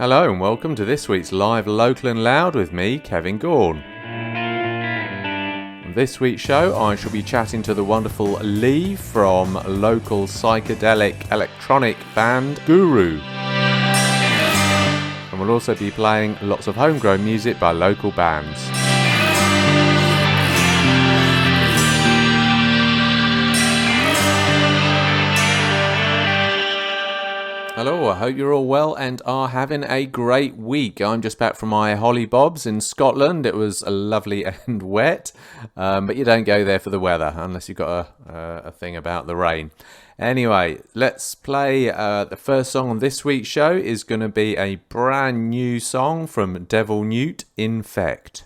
Hello and welcome to this week's Live Local and Loud with me, Kevin Gaughan. On this week's show I shall be chatting to the wonderful Lee from local psychedelic electronic band Guru. And we'll also be playing lots of homegrown music by local bands. Hello, I hope you're all well and are having a great week. I'm just back from my Holly Bobs in Scotland. It was lovely and wet, but you don't go there for the weather unless you've got a thing about the rain. Anyway, let's play the first song on this week's show is going to be a brand new song from Devil Newt, Infect.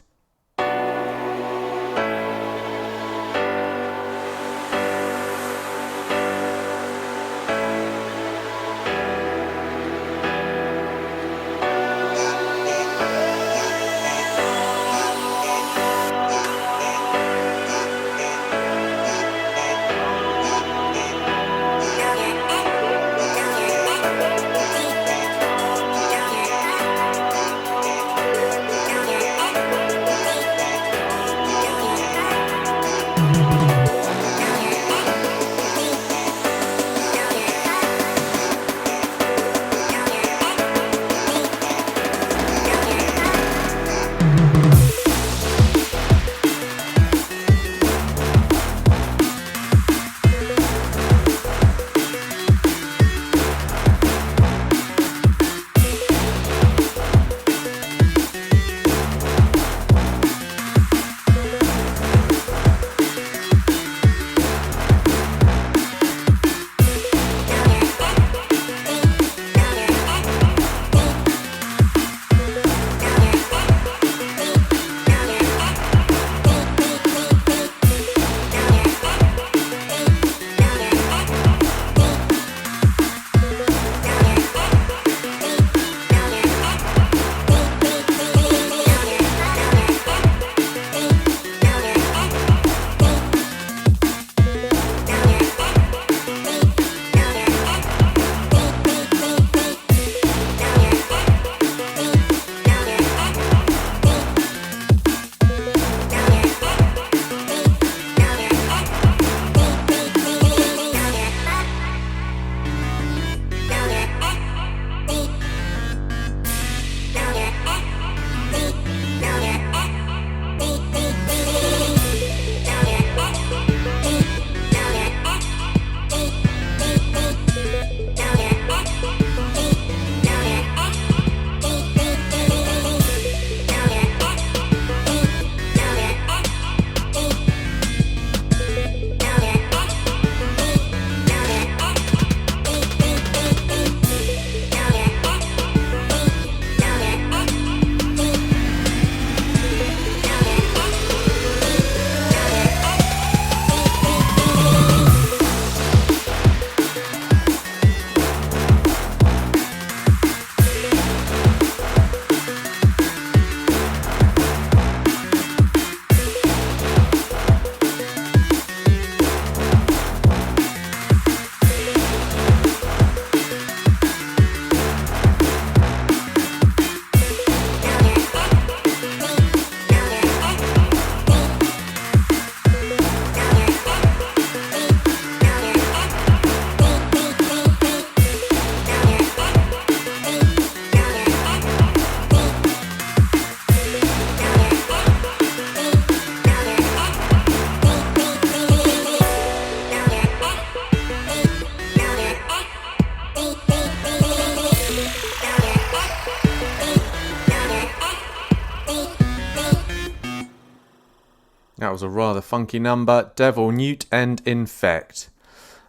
That was a rather funky number, Devil Newt and Infect.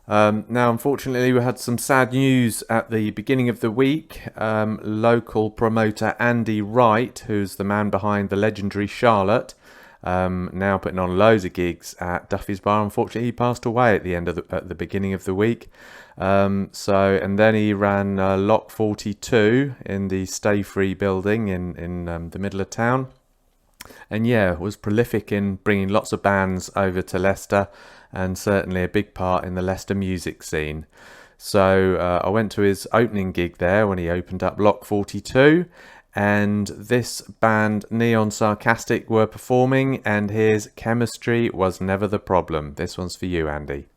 Now, unfortunately, we had some sad news at the beginning of the week. Local promoter Andy Wright, who's the man behind the legendary Charlotte, now putting on loads of gigs at Duffy's bar. Unfortunately, he passed away at the beginning of the week. And then he ran Lock 42 in the Stay Free building in the middle of town. And was prolific in bringing lots of bands over to Leicester and certainly a big part in the Leicester music scene. So I went to his opening gig there when he opened up Lock 42, and this band Neon Sarcastic were performing, and his Chemistry Was Never the Problem. This one's for you, Andy.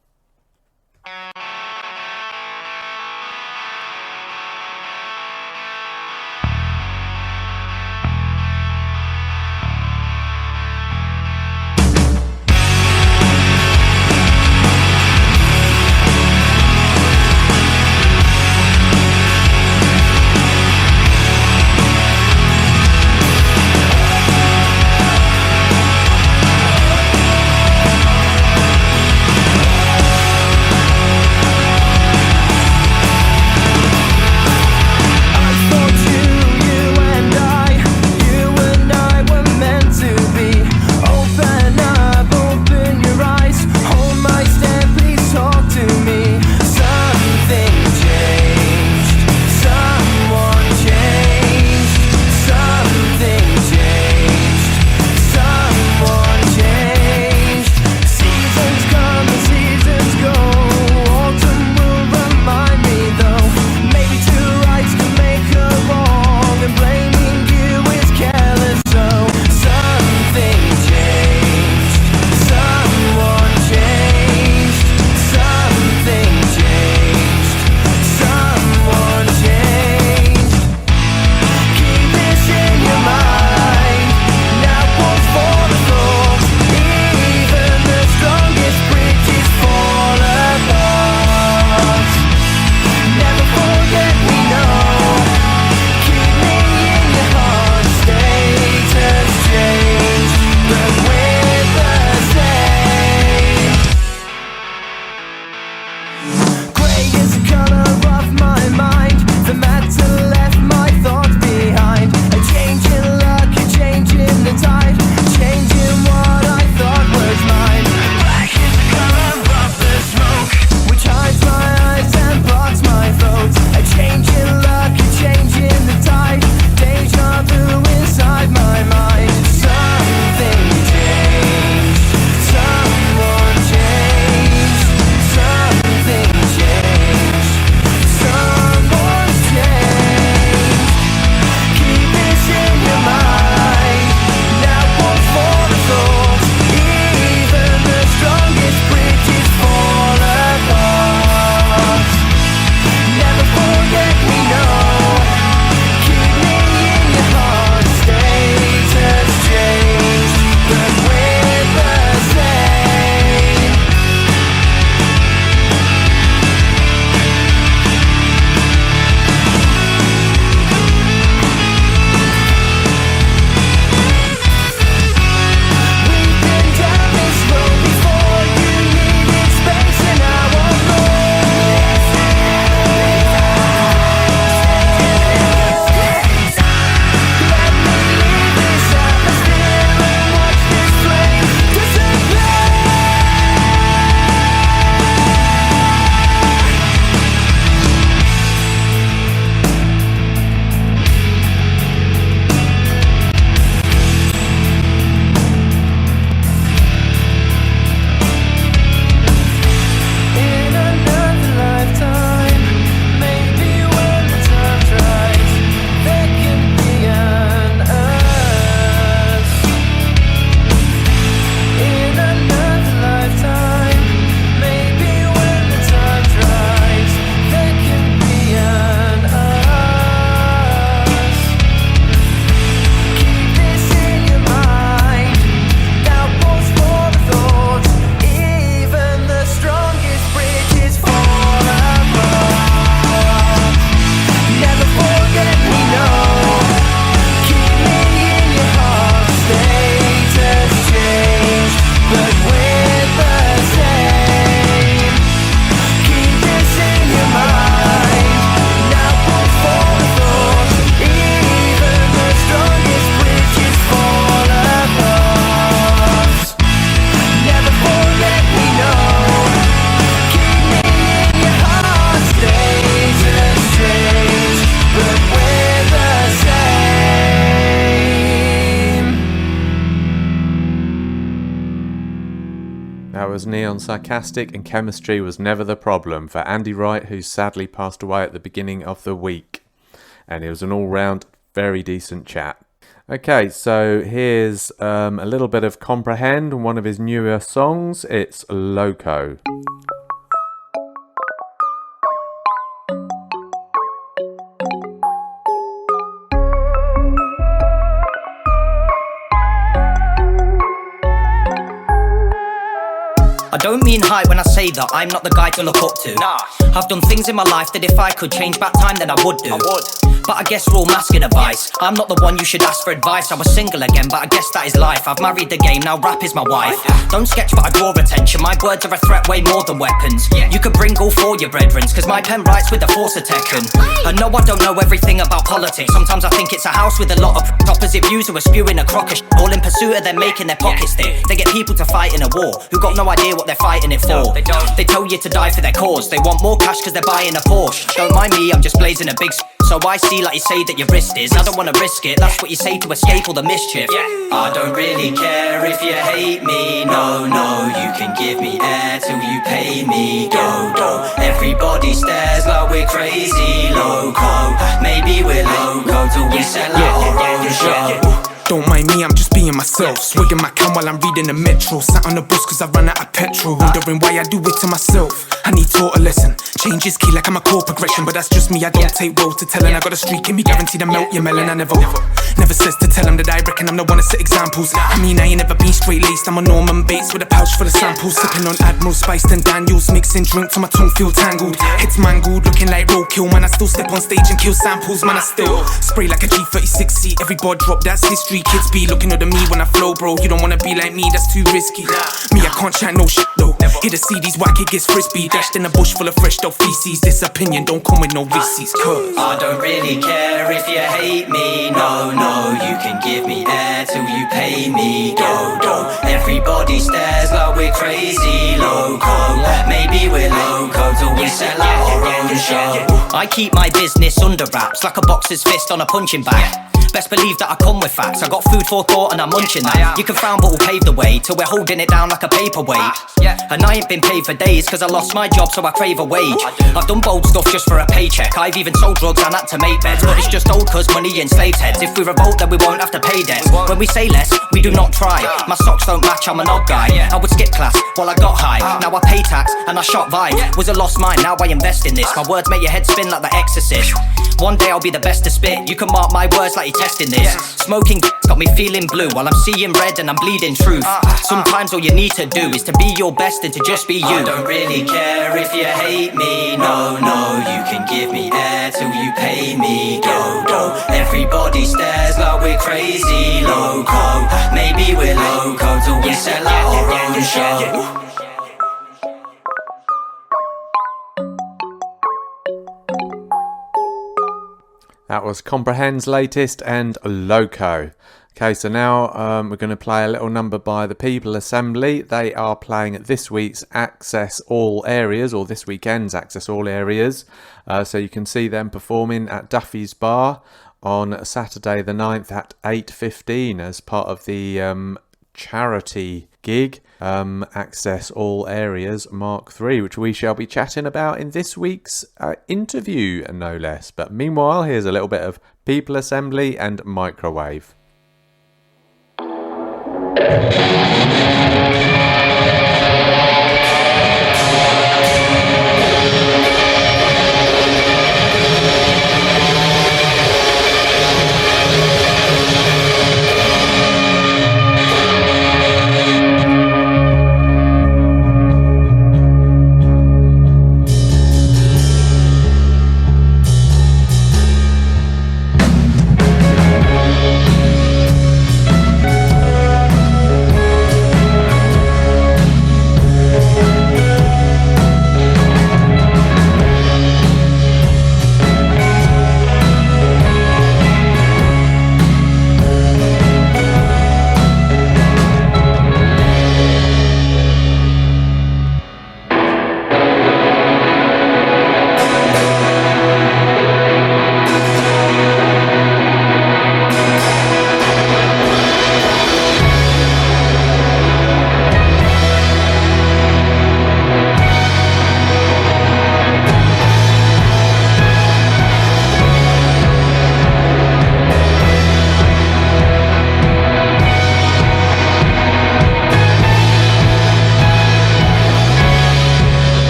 was Neon Sarcastic, and Chemistry Was Never the Problem for Andy Wright, who sadly passed away at the beginning of the week. And it was an all-round very decent chat. Okay, so here's a little bit of Comprehend, one of his newer songs. It's Loco. I don't mean hype when I say that I'm not the guy to look up to. Nah. I've done things in my life that if I could change back time then I would do. But I guess we're all masking advice. I'm not the one you should ask for advice. I was single again, but I guess that is life. I've married the game, now rap is my wife. Don't sketch but I draw attention. My words are a threat way more than weapons. You could bring all four your brethrens, cause my pen writes with the force of Tekken. And no, I don't know everything about politics. Sometimes I think it's a house with a lot of opposite views who are spewing a crock of shit, all in pursuit of them making their pockets thick. They get people to fight in a war who got no idea what they're fighting it for. They tell you to die for their cause. They want more cash cause they're buying a Porsche. Don't mind me, I'm just blazing a big so I see like you say that your wrist is. I don't wanna risk it, that's what you say to escape all the mischief. I don't really care if you hate me. No, you can give me air till you pay me. Go, everybody stares like we're crazy. Loco, maybe we're loco till we sell out our own show. Don't mind me, I'm just being myself. Swigging my can while I'm reading the Metro. Sat on the bus cause I run out of petrol. Wondering why I do it to myself. I need taught a lesson. Change is key like I'm a core progression. But that's just me, I don't take well to telling. I got a streak in me, guaranteed to melt your melon. I never says to tell them that I reckon I'm the one to set examples. I mean I ain't never been straight laced. I'm a Norman Bates with a pouch full of samples. Sipping on Admiral Spiced and Daniels. Mixing drink till my tongue feel tangled. Heads mangled, looking like roadkill. Man I still step on stage and kill samples. Man I still spray like a G36 seat. Every bar drop, that's history. Kids be looking at me when I flow, bro. You don't wanna be like me, that's too risky. Me, I can't chat no shit though. Hit the CDs, whack it gets frisbee. Dashed in a bush full of fresh dog feces. This opinion don't come with no receipts, cause I don't really care if you hate me. No, you can give me air till you pay me. Go, everybody stares like we're crazy. Loco, maybe we're loco till we sell out our own show. I keep my business under wraps like a boxer's fist on a punching bag. Best believe that I come with facts. I got food for thought and I'm munching that. You can frown but we'll pave the way till we're holding it down like a paperweight. And I ain't been paid for days cause I lost my job so I crave a wage. I've done bold stuff just for a paycheck. I've even sold drugs and had to make beds. But it's just old cause money enslaves heads. If we revolt then we won't have to pay debts. When we say less, we do not try. My socks don't match, I'm an odd guy. I would skip class while I got high. Now I pay tax and I shot vibe. Was a lost mine, now I invest in this. My words make your head spin like the Exorcist. One day I'll be the best to spit. You can mark my words like you're testing this. Smoking got me feeling blue while I'm seeing red and I'm bleeding truth. Sometimes all you need to do is to be your best and to just be you. I don't really care if you hate me. No, you can give me air till you pay me. Go, everybody stares like we're crazy. Loco, maybe we're loco till we sell out our own show. That was Comprehend's latest and Loco. Okay, so now we're going to play a little number by the People Assembly. They are playing at this week's Access All Areas, or this weekend's Access All Areas. So you can see them performing at Duffy's Bar on Saturday the 9th at 8:15 as part of the charity gig, Access All Areas Mark III, which we shall be chatting about in this week's interview, no less. But meanwhile, here's a little bit of People Assembly and Microwave.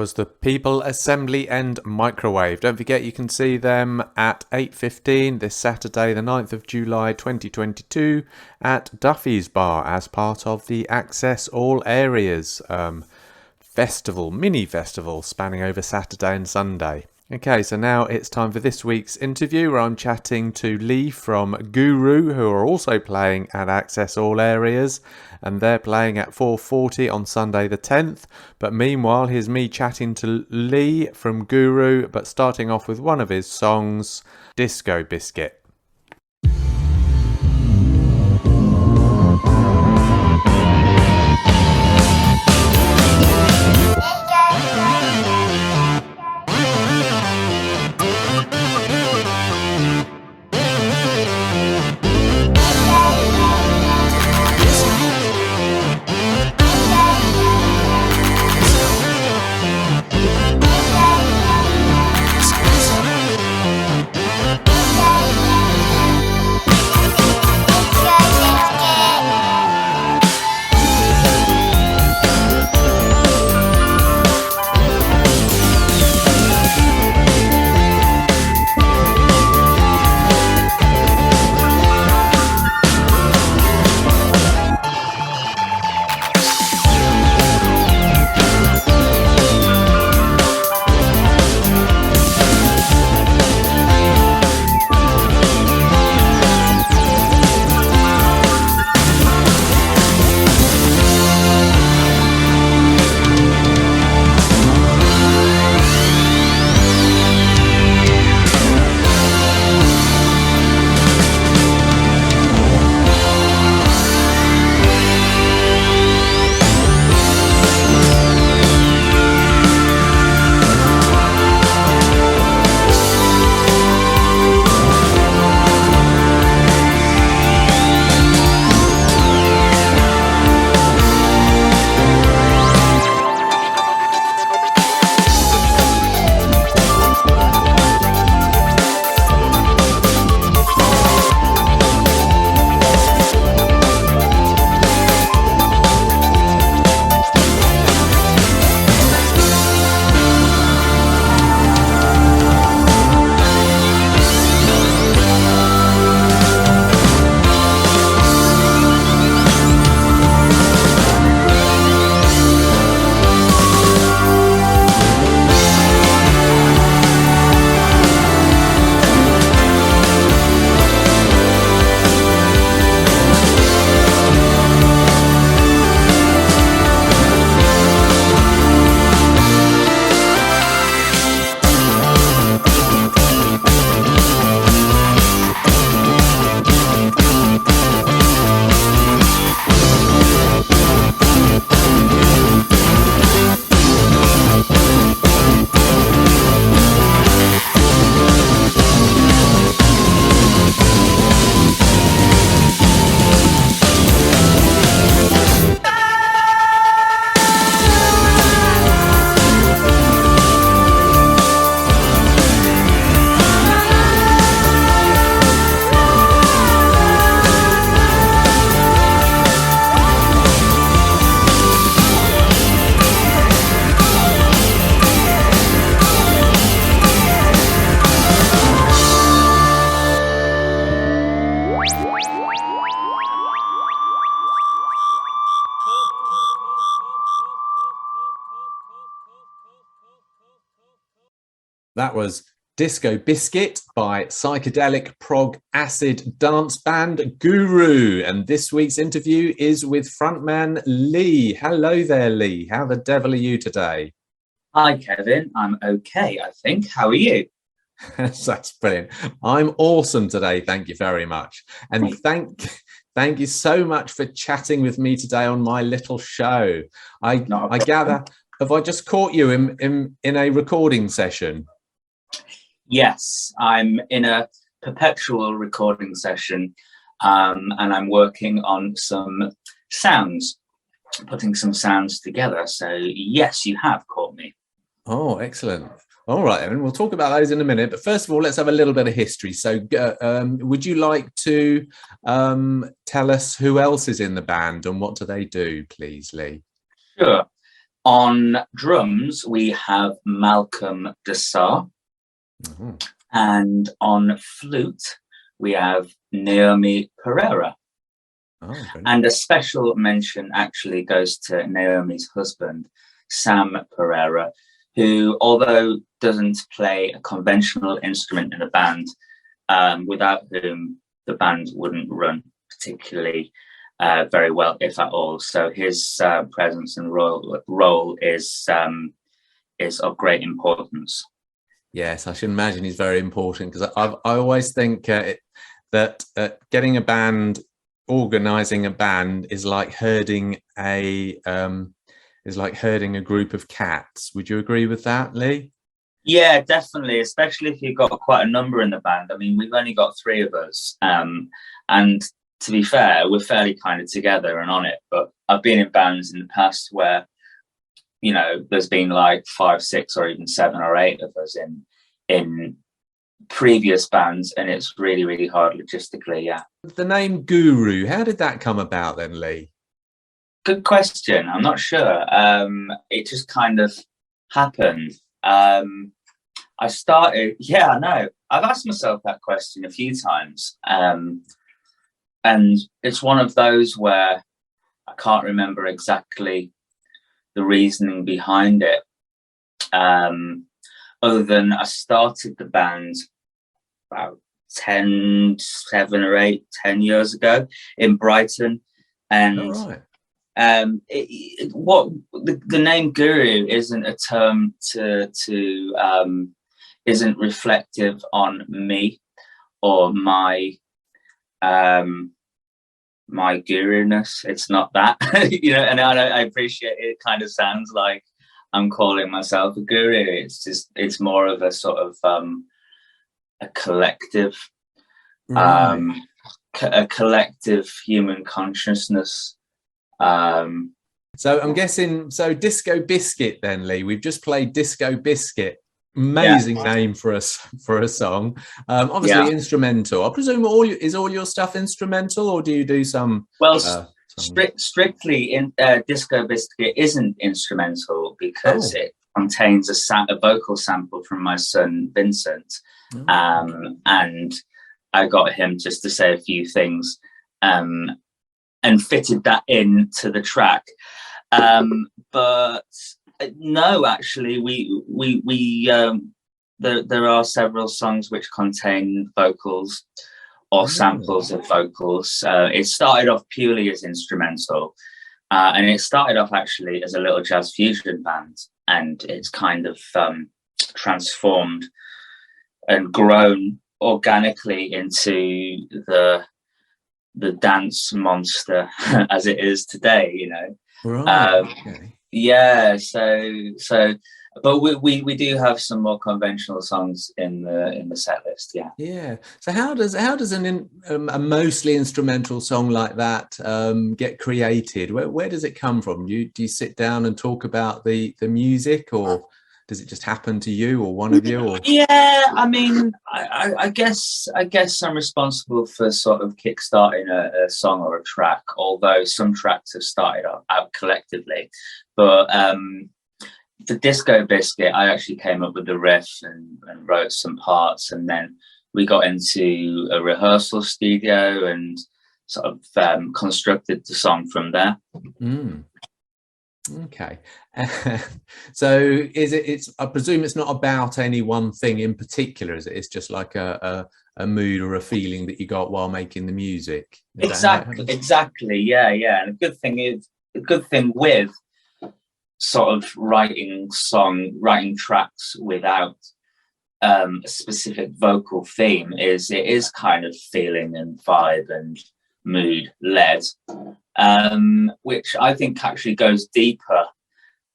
was the People Assembly and Microwave. Don't forget you can see them at 8:15 this Saturday, the 9th of July 2022 at Duffy's Bar as part of the Access All Areas festival, mini festival spanning over Saturday and Sunday. Okay, so now it's time for this week's interview where I'm chatting to Lee from Guru, who are also playing at Access All Areas, and they're playing at 4:40 on Sunday the 10th. But meanwhile, here's me chatting to Lee from Guru, but starting off with one of his songs, Disco Biscuit. That was Disco Biscuit by psychedelic prog acid dance band Guru. And this week's interview is with frontman Lee. Hello there, Lee. How the devil are you today? Hi, Kevin. I'm okay, I think. How are you? That's brilliant. I'm awesome today. Thank you very much. And thank you so much for chatting with me today on my little show. I gather, have I just caught you in a recording session? Yes, I'm in a perpetual recording session, and I'm working on some sounds, putting some sounds together. So yes, you have caught me. Oh, excellent. All right, Evan, we'll talk about those in a minute. But first of all, let's have a little bit of history. So would you like to tell us who else is in the band and what do they do, please, Lee? Sure. On drums, we have Malcolm Dessar. Mm-hmm. And on flute, we have Naomi Pereira. Oh, and a special mention actually goes to Naomi's husband, Sam Pereira, who, although doesn't play a conventional instrument in a band, without whom the band wouldn't run particularly very well, if at all. So his presence and role is of great importance. Yes, I should imagine he's very important, because I always think that getting a band, organising a band is like herding a group of cats. Would you agree with that, Lee? Yeah, definitely, especially if you've got quite a number in the band. I mean, we've only got 3 of us, and to be fair, we're fairly kind of together and on it. But I've been in bands in the past where, you know, there's been like 5, 6, or even 7 or 8 of us in previous bands, and it's really, really hard logistically. Yeah. The name Guru, how did that come about then, Lee? Good question. I'm not sure. It just kind of happened. I know. I've asked myself that question a few times. And it's one of those where I can't remember exactly the reasoning behind it. Other than I started the band about 7 or 8, 10 years ago in Brighton. And what the name Guru isn't a term isn't reflective on me or my guru-ness. It's not that. You know, and I appreciate it. Kind of sounds like I'm calling myself a guru. It's more of a sort of a collective, a collective human consciousness. So I'm guessing, Disco Biscuit then, Lee. We've just played Disco Biscuit. Amazing name for a song. Obviously instrumental. I presume all your stuff instrumental, or do you do some? Well, strictly in Disco Biscuit isn't instrumental, because it contains a vocal sample from my son Vincent, and I got him just to say a few things, and fitted that into the track. But no, actually, there are several songs which contain vocals or samples of vocals. It started off purely as instrumental, and it started off actually as a little jazz fusion band, and it's kind of transformed and grown organically into the dance monster as it is today, you know. Yeah, so but we do have some more conventional songs in the set list. Yeah. So how does a mostly instrumental song like that get created? Where does it come from? Do you sit down and talk about the music, or does it just happen to you or one of you? Or? Yeah, I mean, I guess I'm responsible for sort of kickstarting a song or a track, although some tracks have started out collectively. But the Disco Biscuit, I actually came up with the riff and wrote some parts, and then we got into a rehearsal studio and sort of constructed the song from there. Okay. So I presume it's not about any one thing in particular, is it? It's just like a mood or a feeling that you got while making the music. Exactly. Yeah. And the good thing with sort of writing tracks without a specific vocal theme is it is kind of feeling and vibe and mood led, which I think actually goes deeper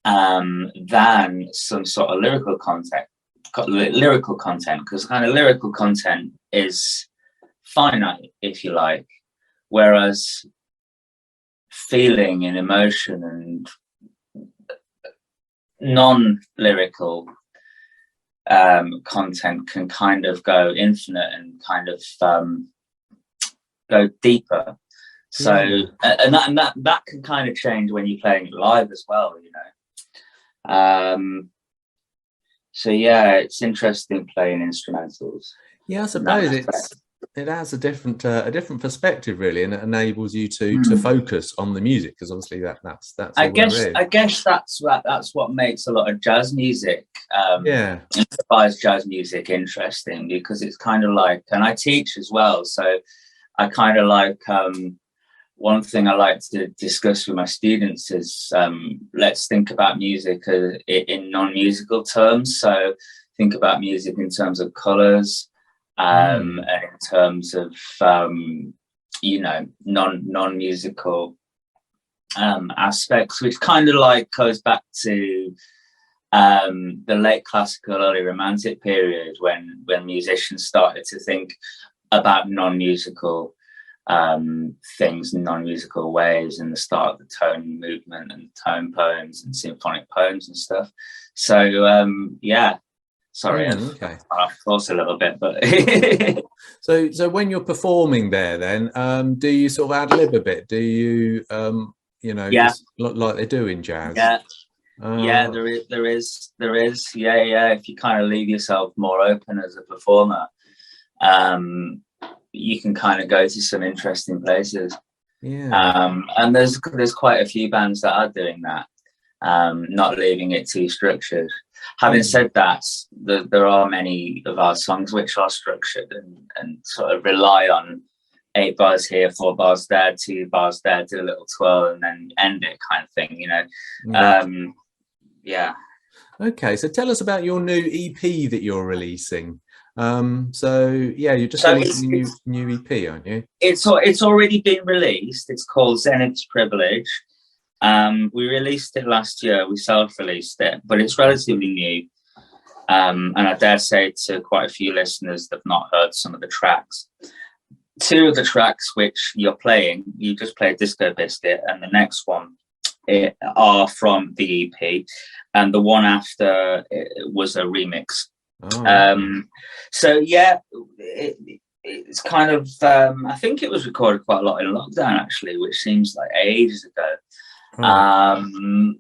than some sort of lyrical content, because kind of lyrical content is finite, if you like, whereas feeling and emotion and non-lyrical content can kind of go infinite and kind of go deeper. So and that can kind of change when you're playing it live as well, you know. So yeah, it's interesting playing instrumentals. Yeah, I suppose it has a different perspective really, and it enables you to focus on the music, because obviously that's I all guess there is. I guess that's what makes a lot of jazz music, Yeah. improvised jazz music, interesting, because it's kind of like, and I teach as well, so I kind of like, one thing I like to discuss with my students is, let's think about music in non-musical terms. So think about music in terms of colors, and in terms of, non-musical aspects, which kind of like goes back to the late classical, early romantic period, when musicians started to think about non-musical things in non-musical ways, and the start of the tone movement and tone poems and symphonic poems and stuff. So yeah, sorry, Okay. I've lost a little bit, but so when you're performing there, then do you sort of ad lib a bit? Do you just like they do in jazz? Yeah, there is. Yeah. If you kind of leave yourself more open as a performer, you can kind of go to some interesting places. Yeah. And there's quite a few bands that are doing that, not leaving it too structured. Having said that, there are many of our songs which are structured and sort of rely on 8 bars here, 4 bars there, 2 bars there, do a little twirl and then end it, kind of thing, Yeah. Okay, so tell us about your new EP that you're releasing. So yeah, you're just releasing a new EP, aren't you? It's already been released. It's called Zenith's Privilege. We released it last year. We self-released it, but it's relatively new. And I dare say to quite a few listeners that have not heard some of the tracks. 2 of the tracks which you're playing, you just played Disco Biscuit, and the next one are from the EP, and the one after was a remix. So yeah, it's kind of I think it was recorded quite a lot in lockdown, actually, which seems like ages ago. And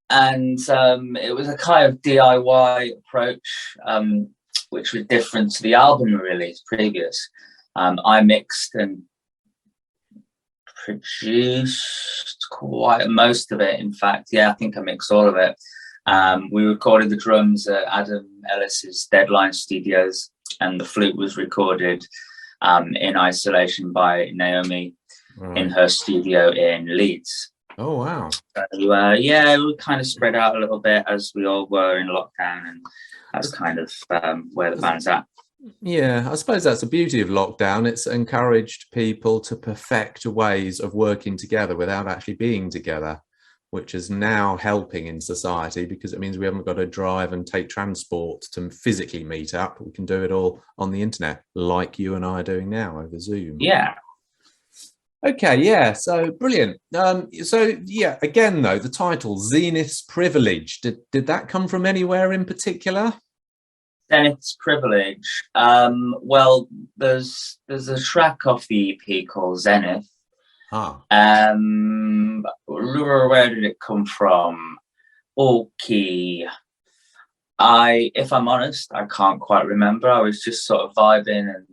it was a kind of DIY approach, which was different to the album release previous. I mixed and produced quite most of it. In fact, I think I mixed all of it. We recorded the drums at Adam Ellis's Deadline Studios, and the flute was recorded in isolation by Naomi in her studio in Leeds. Oh wow! So we kind of spread out a little bit as we all were in lockdown, and that's kind of where the band's at. Yeah, I suppose that's the beauty of lockdown. It's encouraged people to perfect ways of working together without actually being together, which is now helping in society, because it means we haven't got to drive and take transport to physically meet up. We can do it all on the internet, like you and I are doing now over Zoom. Yeah. Okay, yeah, so brilliant. So yeah, again though, the title Zenith's Privilege, did that come from anywhere in particular? Zenith's Privilege. Well, there's a track off the EP called Zenith. Where did it come from? Okay, if I'm honest, I can't quite remember. I was just sort of vibing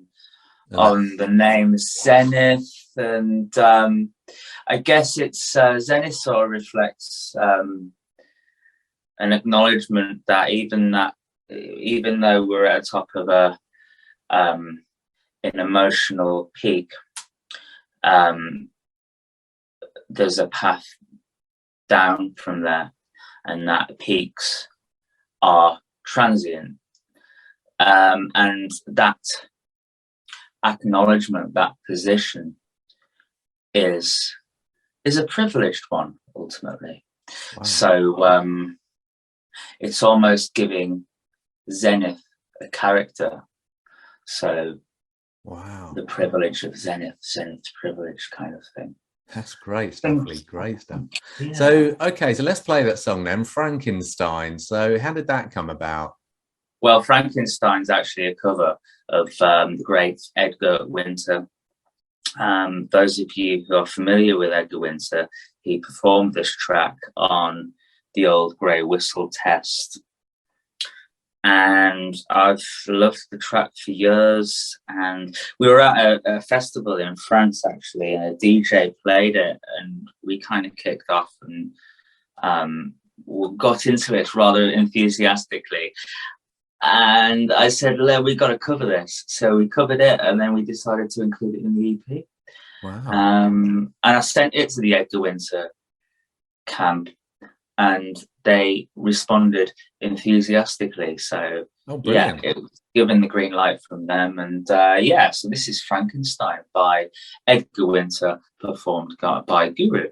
on the name Zenith, and I guess it's Zenith sort of reflects an acknowledgement that even though we're at the top of an emotional peak, there's a path down from there, and that peaks are transient, and that acknowledgement, that position is a privileged one ultimately. Wow. So it's almost giving Zenith a character. So wow, the privilege of Zenith's privilege kind of thing. That's great stuff, Lee. Great stuff. Yeah. So okay, so let's play that song then, Frankenstein. So how did that come about? Well, Frankenstein's actually a cover of the great Edgar Winter. Those of you who are familiar with Edgar Winter, he performed this track on the old grey whistle test. And I've loved the track for years. And we were at a festival in France, actually, and a DJ played it, and we kind of kicked off and got into it rather enthusiastically. And I said, we got to cover this. So we covered it, and then we decided to include it in the EP. Wow. And I sent it to the Edgar Winter camp, and they responded enthusiastically. So brilliant. it was given the green light from them. And so this is Frankenstein by Edgar Winter, performed by Guru.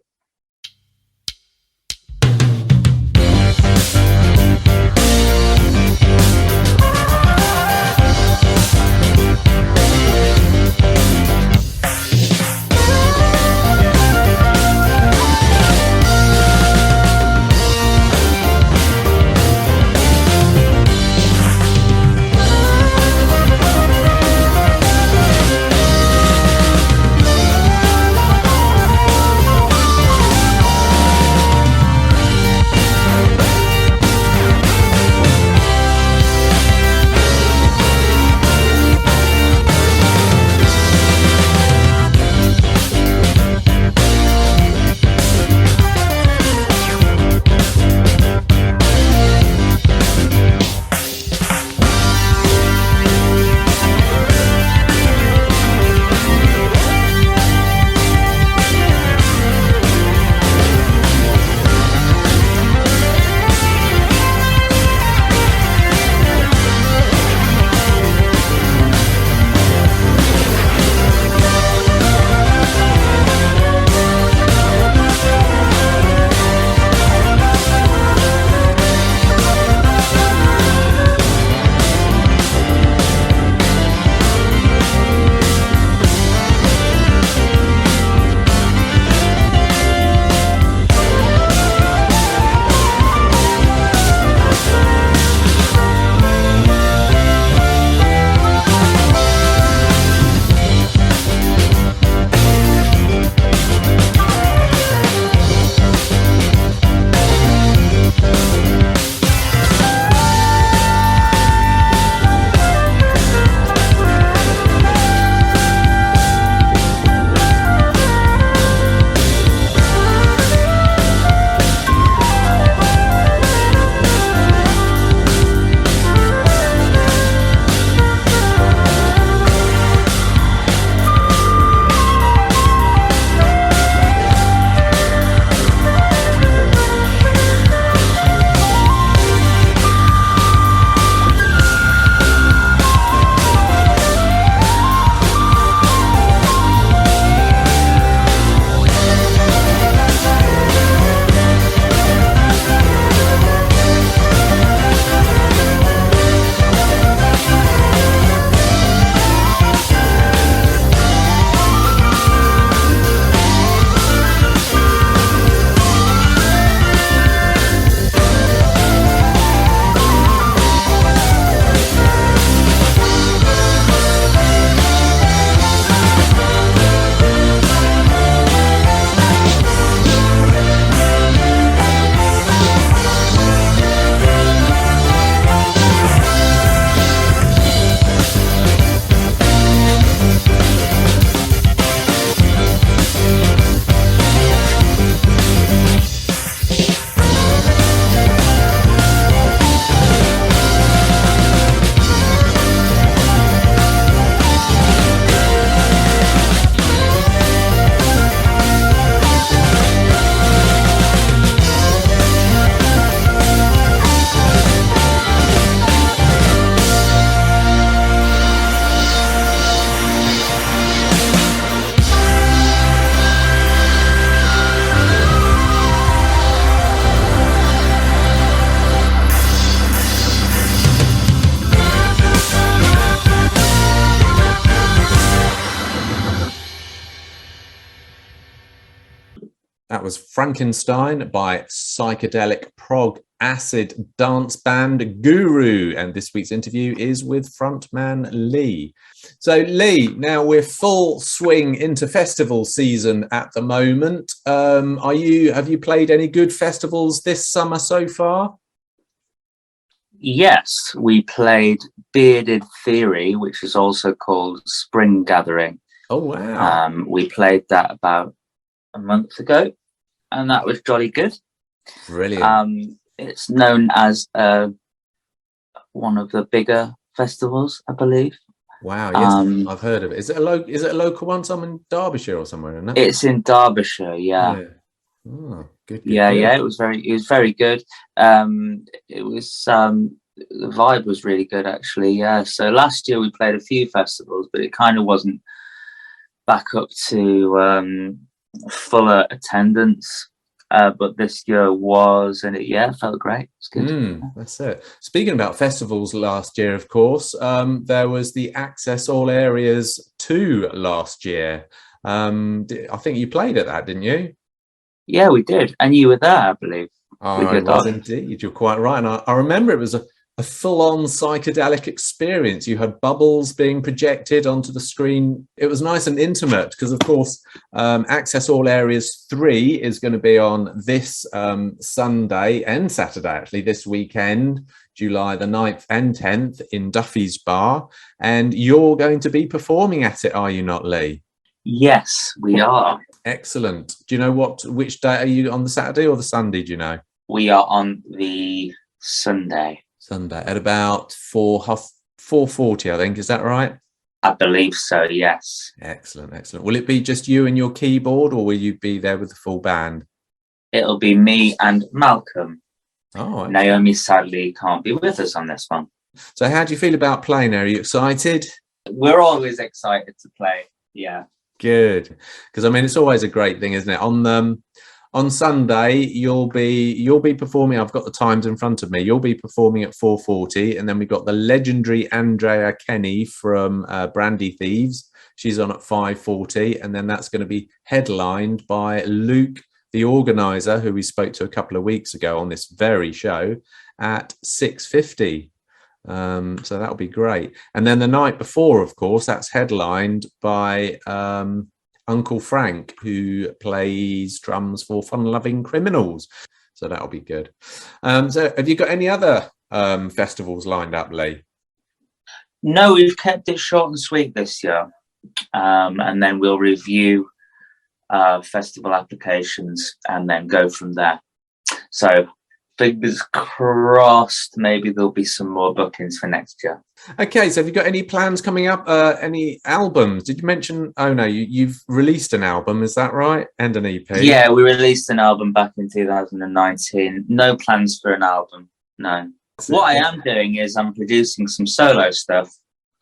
was Frankenstein by psychedelic prog acid dance band Guru. And this week's interview is with frontman Lee. So Lee, now we're full swing into festival season at the moment. Have you played any good festivals this summer so far? Yes, we played Bearded Theory, which is also called Spring Gathering. Oh, wow. We played that about a month ago, and that was jolly good. Brilliant. It's known as one of the bigger festivals, I believe. Wow, yes, I've heard of it. Is it a local one? Some in Derbyshire or somewhere, isn't it? It's in Derbyshire, yeah. Oh, good. Yeah. It was very good. It was the vibe was really good, actually. Yeah. So last year we played a few festivals, but it kind of wasn't back up to fuller attendance. But this year was, and it felt great. It's good. That's it. Speaking about festivals last year, of course, there was the Access All Areas 2 last year. I think you played at that, didn't you? Yeah, we did. And you were there, I believe. I was indeed. You're quite right. And I remember it was a full-on psychedelic experience. You had bubbles being projected onto the screen. It was nice and intimate because, of course, Access All Areas 3 is going to be on this Sunday and Saturday, actually, this weekend, July the 9th and 10th in Duffy's Bar. And you're going to be performing at it, are you not, Lee? Yes, we are. Excellent. Do you know which day are you on, the Saturday or the Sunday, do you know? We are on the Sunday at about 4:40, I think. Is that right? I believe so, yes. Excellent. Will it be just you and your keyboard, or will you be there with the full band? It'll be me and Malcolm. Oh, Naomi sadly can't be with us on this one. So how do you feel about playing? Are you excited? We're always excited to play. Yeah. Good, because I mean it's always a great thing, isn't it? On Sunday you'll be performing. I've got the times in front of me. You'll be performing at 4:40, and then we've got the legendary Andrea Kenny from Brandy Thieves. She's on at 5:40, and then that's going to be headlined by Luke, the organizer, who we spoke to a couple of weeks ago on this very show, at 6:50. So that'll be great. And then the night before, of course, that's headlined by Uncle Frank, who plays drums for Fun Loving Criminals. So that'll be good. So have you got any other festivals lined up, Lee? No, we've kept it short and sweet this year. And then we'll review festival applications and then go from there. So fingers crossed, maybe there'll be some more bookings for next year. Okay, so have you got any plans coming up? Any albums? Did you mention? Oh no, you've released an album, is that right? And an EP? Yeah, we released an album back in 2019. No plans for an album, no. What I am doing is I'm producing some solo stuff.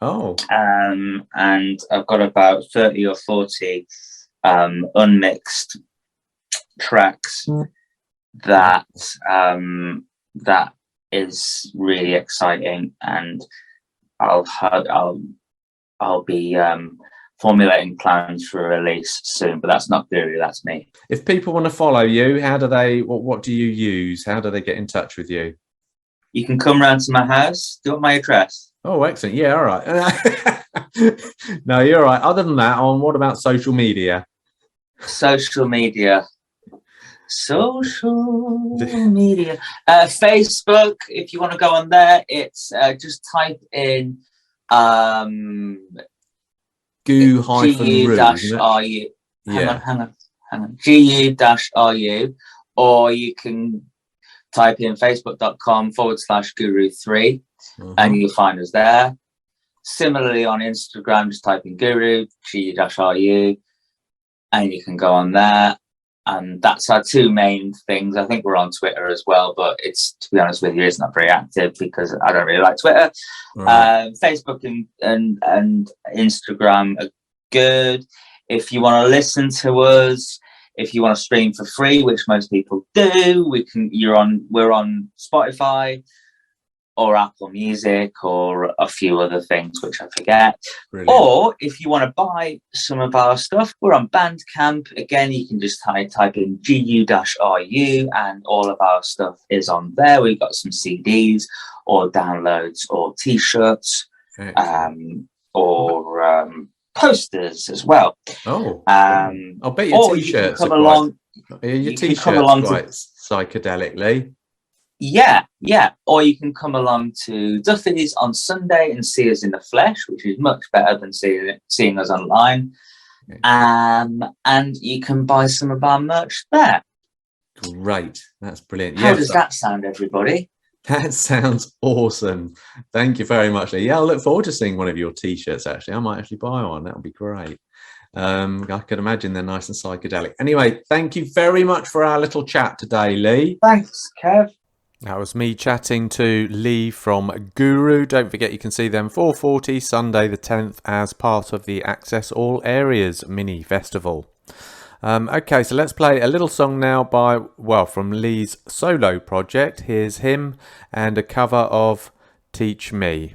Oh. And I've got about 30 or 40 unmixed tracks. That is really exciting, and I'll be formulating plans for a release soon. But that's not Guru, that's me. If people want to follow you, how do they? What do you use? How do they get in touch with you? You can come round to my house. Do you want my address? Oh, excellent. Yeah, all right. No, you're all right. Other than that, what about social media? Social media. Facebook, if you want to go on there, it's just type in GU-RU. Hang on. GU-RU, or you can type in facebook.com/Guru3 and you'll find us there. Similarly on Instagram, just type in Guru, GU-RU, and you can go on there. And that's our two main things. I think we're on Twitter as well, but it's, to be honest with you, it's not very active because I don't really like Twitter. Right. Facebook and Instagram are good. If you want to listen to us, if you want to stream for free, which most people do, we're on Spotify, or Apple Music, or a few other things which I forget. Brilliant. Or if you want to buy some of our stuff, we're on Bandcamp. Again, you can just type in GU-RU and all of our stuff is on there. We've got some CDs or downloads or T-shirts or posters as well. Oh, I'll bet your T-shirts are quite... Your T-shirts quite psychedelically. Yeah. Or you can come along to Duffy's on Sunday and see us in the flesh, which is much better than seeing us online. Okay. And you can buy some of our merch there. Great. That's brilliant. How does that sound, everybody? That sounds awesome. Thank you very much, Lee. Yeah, I'll look forward to seeing one of your T-shirts, actually. I might actually buy one. That would be great. I could imagine they're nice and psychedelic. Anyway, thank you very much for our little chat today, Lee. Thanks, Kev. That was me chatting to Lee from Guru. Don't forget you can see them 4:40 Sunday the 10th as part of the Access All Areas mini festival. Okay, so let's play a little song now from Lee's solo project. Here's him and a cover of Teach Me.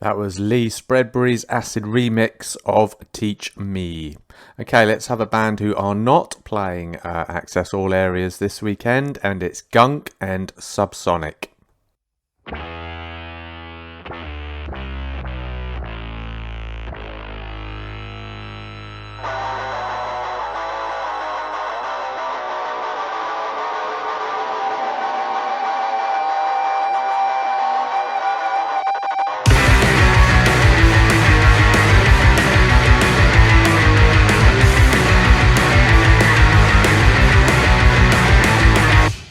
That was Lee Spreadbury's acid remix of Teach Me. Okay, let's have a band who are not playing Access All Areas this weekend, and it's Gunk and Subsonic.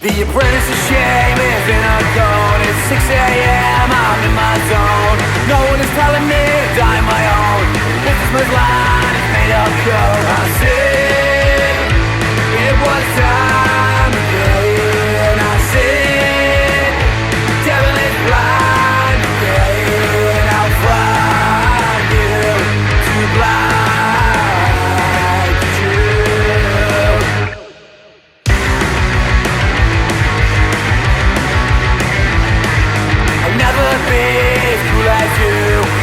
The apprentice of shame is in a zone. It's 6 a.m. I'm in my zone. No one is telling me to die my own. This is my line, it's made of code. I said it was time again. I said devil is blind again. I'll find you too blind.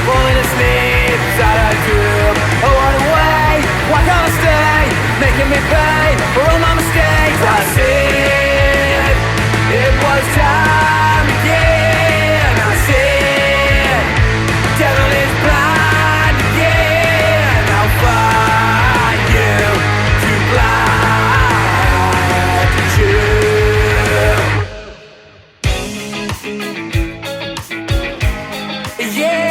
Falling asleep inside a tube. I want away, why can't I stay? Making me pay for all my mistakes. I said it was time again. I said devil is blind again. I'll find you too blind to choose. Yeah.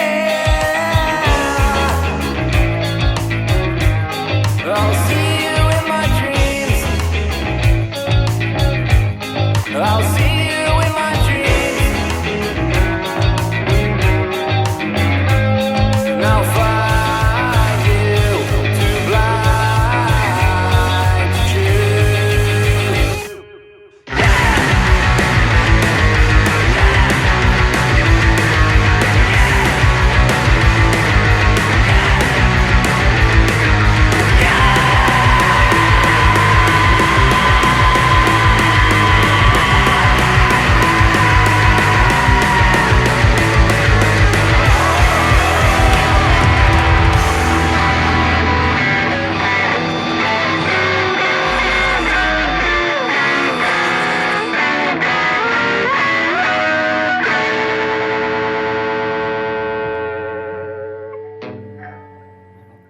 I'll see you in my dreams. I'll see you in my dreams. And I'll find you too blind to choose.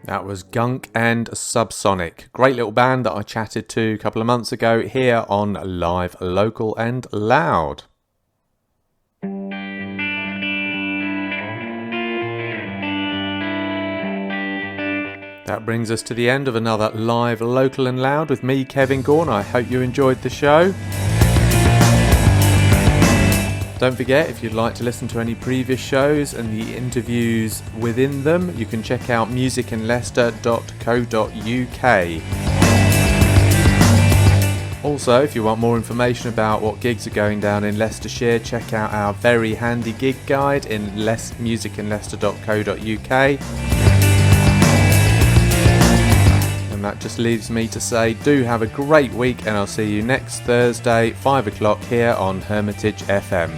That was Gunk and Subsonic. Great little band that I chatted to a couple of months ago here on Live, Local and Loud. That brings us to the end of another Live, Local and Loud with me, Kevin Gaughan. I hope you enjoyed the show. Don't forget, if you'd like to listen to any previous shows and the interviews within them, you can check out musicinleicester.co.uk. Also, if you want more information about what gigs are going down in Leicestershire, check out our very handy gig guide in musicinleicester.co.uk. And that just leaves me to say, do have a great week, and I'll see you next Thursday, 5 o'clock here on Hermitage FM.